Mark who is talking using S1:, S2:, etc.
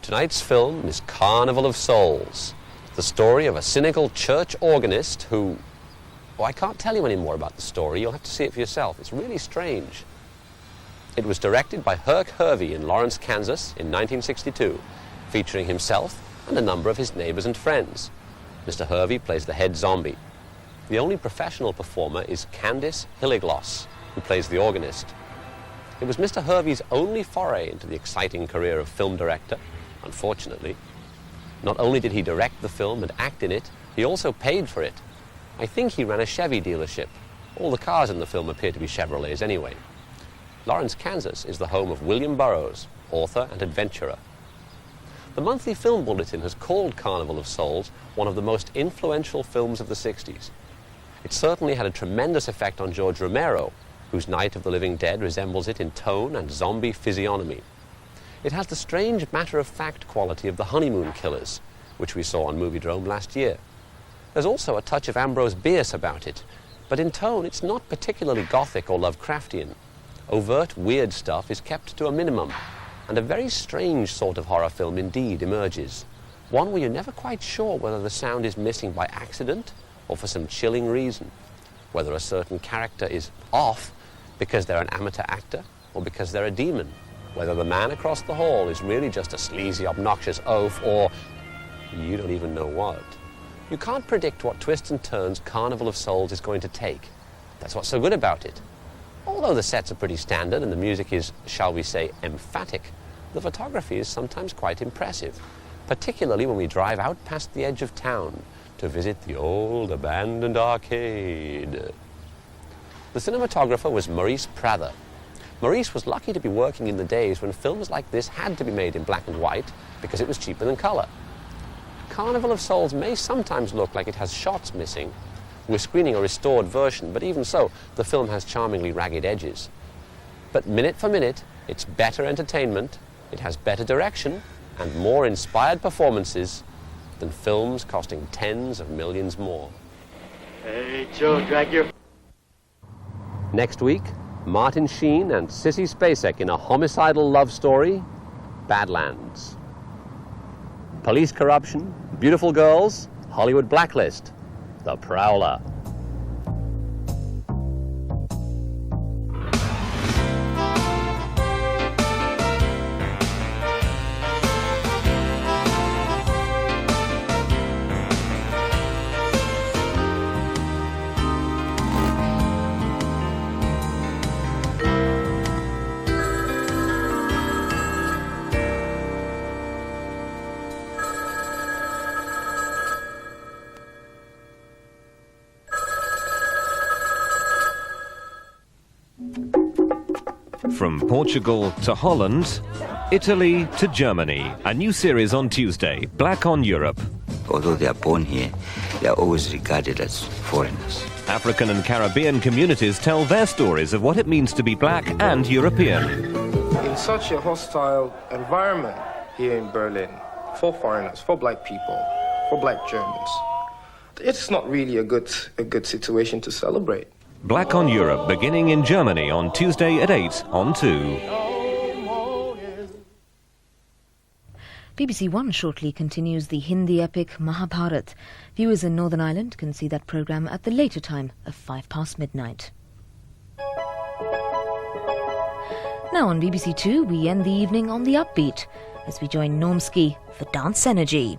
S1: Tonight's film is Carnival of Souls, the story of a cynical church organist who... Oh, I can't tell you any more about the story. You'll have to see it for yourself. It's really strange. It was directed by Herc Hervey in Lawrence, Kansas in 1962, featuring himself and a number of his neighbors and friends. Mr. Hervey plays the head zombie. The only professional performer is Candice Hilligloss, who plays the organist. It was Mr. Hervey's only foray into the exciting career of film director, unfortunately. Not only did he direct the film and act in it, he also paid for it. I think he ran a Chevy dealership. All the cars in the film appear to be Chevrolets anyway. Lawrence, Kansas is the home of William Burroughs, author and adventurer. The Monthly Film Bulletin has called Carnival of Souls one of the most influential films of the 60s. It certainly had a tremendous effect on George Romero, whose Night of the Living Dead resembles it in tone and zombie physiognomy. It has the strange matter-of-fact quality of The Honeymoon Killers, which we saw on Moviedrome last year. There's also a touch of Ambrose Bierce about it, but in tone it's not particularly gothic or Lovecraftian. Overt weird stuff is kept to a minimum, and a very strange sort of horror film indeed emerges. One where you're never quite sure whether the sound is missing by accident or for some chilling reason. Whether a certain character is off because they're an amateur actor or because they're a demon. Whether the man across the hall is really just a sleazy, obnoxious oaf or you don't even know what. You can't predict what twists and turns Carnival of Souls is going to take. That's what's so good about it. Although the sets are pretty standard and the music is, shall we say, emphatic, the photography is sometimes quite impressive, particularly when we drive out past the edge of town to visit the old abandoned arcade. The cinematographer was Maurice Prather. Maurice was lucky to be working in the days when films like this had to be made in black and white because it was cheaper than color. Carnival of Souls may sometimes look like it has shots missing. We're screening a restored version, but even so, the film has charmingly ragged edges. But minute for minute, it's better entertainment, it has better direction, and more inspired performances than films costing tens of millions more.
S2: Hey, Joe, drag your...
S1: Next week, Martin Sheen and Sissy Spacek in a homicidal love story, Badlands. Police corruption, beautiful girls, Hollywood blacklist, The Prowler.
S3: From Portugal to Holland, Italy to Germany. A new series on Tuesday, Black on Europe.
S4: Although they are born here, they are always regarded as foreigners.
S3: African and Caribbean communities tell their stories of what it means to be black and European.
S5: In such a hostile environment here in Berlin, for foreigners, for black people, for black Germans, it's not really a good situation to celebrate.
S3: Black on Europe, beginning in Germany on Tuesday at 8 on 2.
S6: BBC One shortly continues the Hindi epic Mahabharat. Viewers in Northern Ireland can see that programme at the later time of 5 past midnight. Now on BBC Two, we end the evening on the upbeat as we join Normski for Dance Energy.